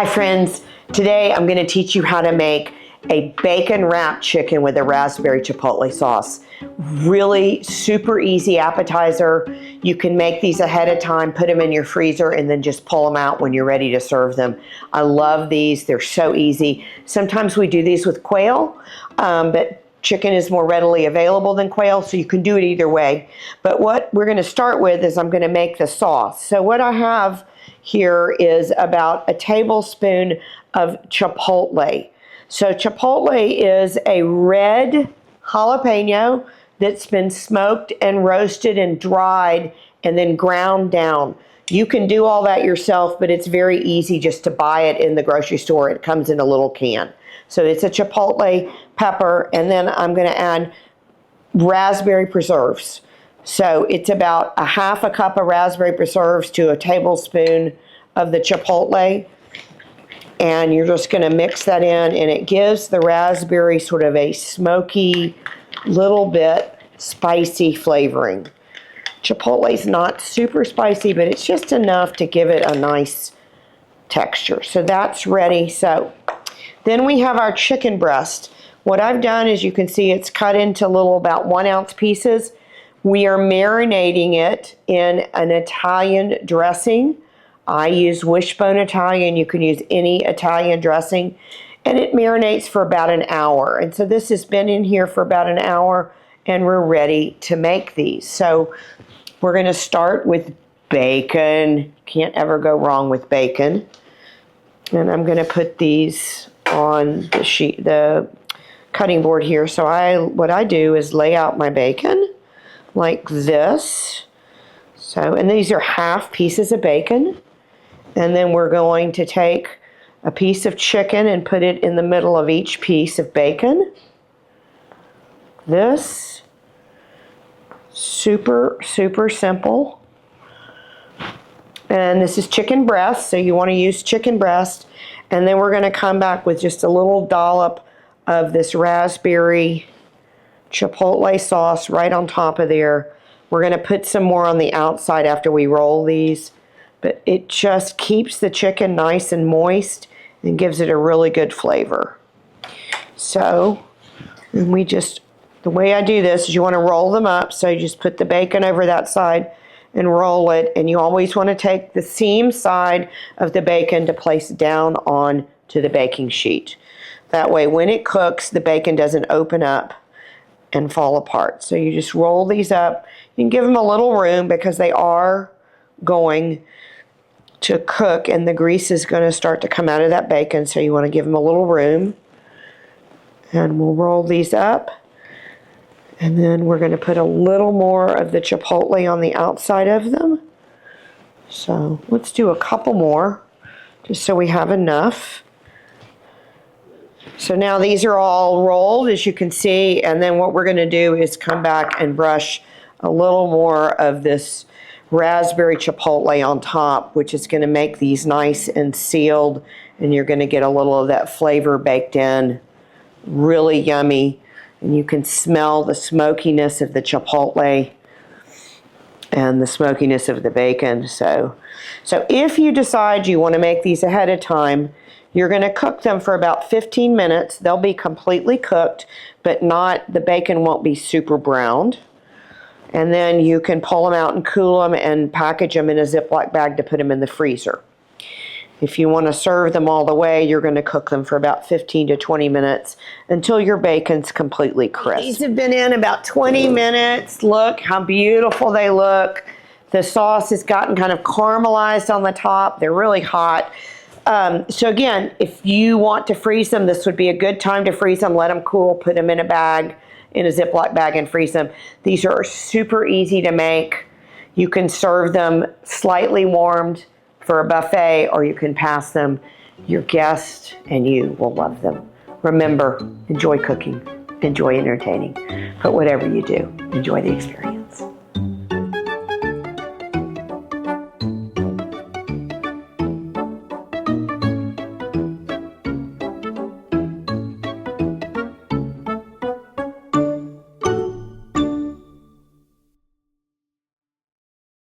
Hi friends, today I'm going to teach you how to make a bacon wrapped chicken with a raspberry chipotle sauce. Really super easy appetizer. You can make these ahead of time, put them in your freezer, and then just pull them out when you're ready to serve them. I love these, they're so easy. Sometimes we do these with quail, but chicken is more readily available than quail, so you can do it either way. But what we're going to start with is I'm going to make the sauce. So what I have here is about a tablespoon of chipotle. So chipotle is a red jalapeno that's been smoked and roasted and dried and then ground down. You can do all that yourself, but it's very easy just to buy it in the grocery store. It comes in a little can. So it's a chipotle pepper, and then I'm going to add raspberry preserves. So it's about a half a cup of raspberry preserves to a tablespoon of the chipotle. And you're just going to mix that in, and it gives the raspberry sort of a smoky, little bit spicy flavoring. Chipotle is not super spicy, but it's just enough to give it a nice texture. So that's ready. So then we have our chicken breast. What I've done is, you can see it's cut into little about 1 ounce pieces. We are marinating it in an Italian dressing. I use Wishbone Italian. You can use any Italian dressing. And it marinates for about an hour. And so this has been in here for about an hour, and we're ready to make these. So we're going to start with bacon. Can't ever go wrong with bacon. And I'm going to put these on the cutting board here. So what I do is lay out my bacon like this. So, and these are half pieces of bacon. And then we're going to take a piece of chicken and put it in the middle of each piece of bacon. This, super, super simple. And this is chicken breast, so you want to use chicken breast. And then we're going to come back with just a little dollop of this raspberry chipotle sauce right on top of there. We're going to put some more on the outside after we roll these, but it just keeps the chicken nice and moist and gives it a really good flavor. So, and the way I do this is, you want to roll them up. So you just put the bacon over that side and roll it, and you always want to take the seam side of the bacon to place down on to the baking sheet. That way when it cooks, the bacon doesn't open up and fall apart. So you just roll these up. You can give them a little room because they are going to cook and the grease is going to start to come out of that bacon, so you want to give them a little room. And we'll roll these up, and then we're going to put a little more of the chipotle on the outside of them. So let's do a couple more just so we have enough. So now these are all rolled, as you can see, and then what we're going to do is come back and brush a little more of this raspberry chipotle on top, which is going to make these nice and sealed, and you're going to get a little of that flavor baked in. Really yummy, and you can smell the smokiness of the chipotle and the smokiness of the bacon. So if you decide you want to make these ahead of time, you're going to cook them for about 15 minutes. They'll be completely cooked, but the bacon won't be super browned. And then you can pull them out and cool them and package them in a Ziploc bag to put them in the freezer. If you want to serve them all the way, you're going to cook them for about 15 to 20 minutes until your bacon's completely crisp. These have been in about 20 minutes. Look how beautiful they look. The sauce has gotten kind of caramelized on the top. They're really hot. So again, if you want to freeze them, this would be a good time to freeze them. Let them cool, put them in a bag, in a Ziploc bag, and freeze them. These are super easy to make. You can serve them slightly warmed for a buffet, or you can pass them. Your guests and you will love them. Remember, enjoy cooking, enjoy entertaining, but whatever you do, enjoy the experience.